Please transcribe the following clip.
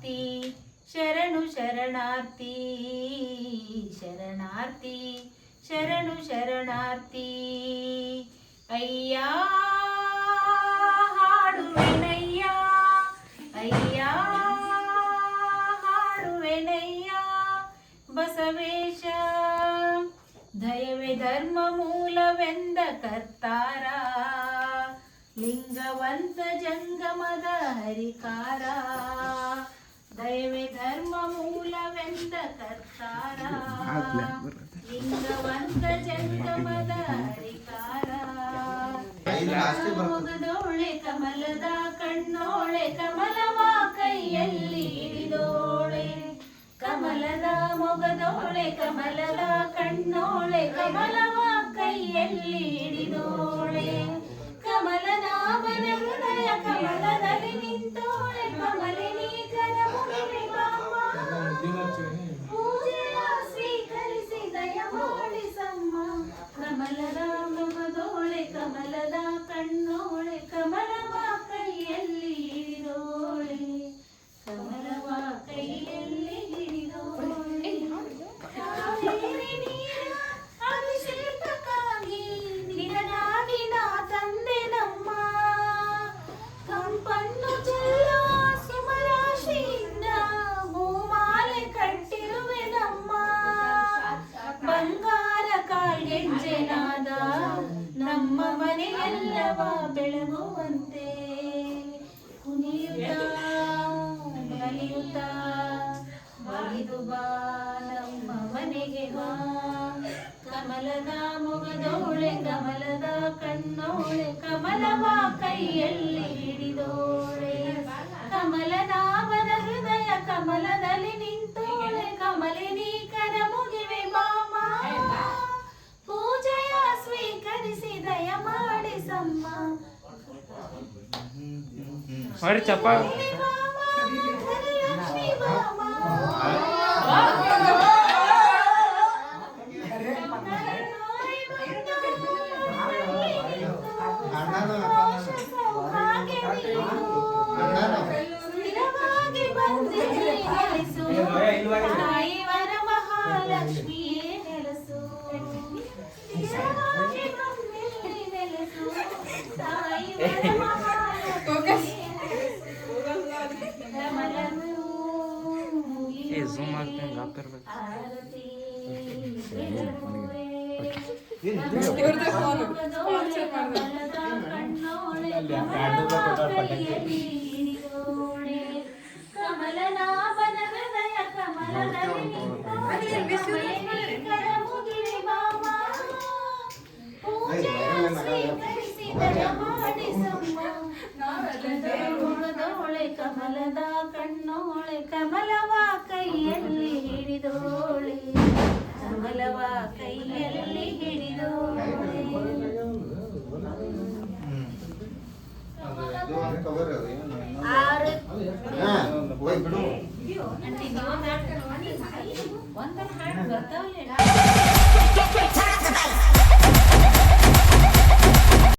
ಶರಣಾರ್ಥಿ ಶರಣು ಶರಣಾರ್ಥಿ ಶರಣಾರ್ಥಿ ಶರಣು ಶರಣಾರ್ಥಿ ಅಯ್ಯ ಹಾಡುವೆನಯ್ಯ ಅಯ್ಯ ಹಾಡುವೆನಯ್ಯ ಬಸವೇಶ ದಯವೇ ಧರ್ಮ ಮೂಲವೆಂದ ಕರ್ತಾರ ಲಿಂಗವಂತ ಜಂಗಮದ ಹರಿಕಾರ ದಯವೇ ಧರ್ಮ ಮೂಲವೆಂದ ಕರ್ತಾರ ಲಿಂಗವಂತ ಜಂಗಮದ ಹರಿಕಾರ ಮೊಗದೋಳೆ ಕಮಲದ ಕಣ್ಣೋಳೆ ಕಮಲವ ಕೈಯಲ್ಲಿ ಹಿಡಿದೋಳೆ ಕಮಲದ ಮೊಗದೋಳೆ ಕಮಲದ ಕಣ್ಣೋಳೆ ಕಮಲವ ಕೈಯಲ್ಲಿ ಹಿಡಿದೋಳೆ ಕಮಲನಾಭನ ಹೃದಯ ಕಮಲದಲ್ಲಿ ನಿಂತೋಳೆ ಕಮಲಿನಿ ಕರಮುಗಿವೆ ಬಾಮ ಪೂಜೆಯ ಸ್ವೀಕರಿಸಿ ದಯ ಮಾಡಿಸಮ್ಮ ಕಮಲದ ಮೊಗದೋಳೆ ಕಮಲದ ಕಣ್ಣೋಳೆ ಕಮಲವ ಕೈಯಲ್ಲಿ ಹಿಡಿದೋಳೆ ಕಮಲವ ಕೈಯಲ್ಲಿ ಹಿಡಿದೋಳೆ ಕಾವೇರಿ ನೀರ ಅಭಿಷೇಕಕ್ಕಾಗಿ ನಿನಗಾಗಿ ನಾ ತಂದೆ ನಮ್ಮ ಕಂಪನ್ನು ಚೆಲ್ಲೋ ಸುಮರಾಶಿಯಿಂದ ಹೂಮಾಲೆ ಕಟ್ಟಿರುವೆ ನಮ್ಮ ಬಂಗಾರ ಕಾಲ್ಗೆಜ್ಜೆನಾದ ನಮ್ಮ ಮನೆಯೆಲ್ಲವ ಬೆಳಗುವಂತೆ ಕುಣಿಯುತ್ತಾ ಬಲಿಯುತ್ತಾ ಬಲಿದು ಬಾ ನಮ್ಮ ಮನೆಗೆ ಬಾ ಕಮಲದ ಮೊಗದೋಳೆ ಕಮಲದ ಕಣ್ಣೋಳೆ ಕಮಲವ ಕೈಯಲ್ಲಿ ಹಿಡಿದೋಳೆ ಕಮಲನಾಭನ ಹೃದಯ ಕಮಲದಲ್ಲಿ ನಿಂತೋಳೆ ಕಮಲಿನಿ ಕರ ಮುಗಿವೆ ಬಾಮ ಪೂಜೆಯ ಸ್ವೀಕರಿಸಿ ದಯ ಮಾಡಿಸಮ್ಮ ಚಪ್ಪಾಳೆ ಲಕ್ಷ್ಮೀ ಬಾಮ ಸ್ಥಿರವಾಗಿ ಬಂದಿದೆ ನೆಲೆಸು ತಾಯಿ ವರ ಮಹಾಲಕ್ಷ್ಮಿಯೇ ನೆಲೆಸು ಸ್ಥಿರವಾಗಿ ಬಂದಿದೆ ನೆಲೆಸು ತಾಯಿ ವರ ಮಹಾಲಕ್ಷ್ಮಿಯೇ ಕಮಲನು ಆರತಿ ಕಮಲನಾಭನ ಹೃದಯ ಕಮಲದಲ್ಲಿ ಕರ ಮುಗಿವೆ ಬಾಮ ಪೂಜೆಯ ಸ್ವೀಕರಿಸಿ ದಯ ಮಾಡಿಸಮ್ಮ ಮೊಗದೋಳೆ ಕಮಲದ ಕಣ್ಣೋಳೆ ಕಮಲವ ಕೈಯಲ್ಲಿ ಹಿಡಿದೋಳೆ ಕಮಲವ ಕೈಯಲ್ಲಿ ಹಿಡಿದೋಳೆ ಒಂದರ ಹಾಡು ಬರ್ತಾವಲ್ಲ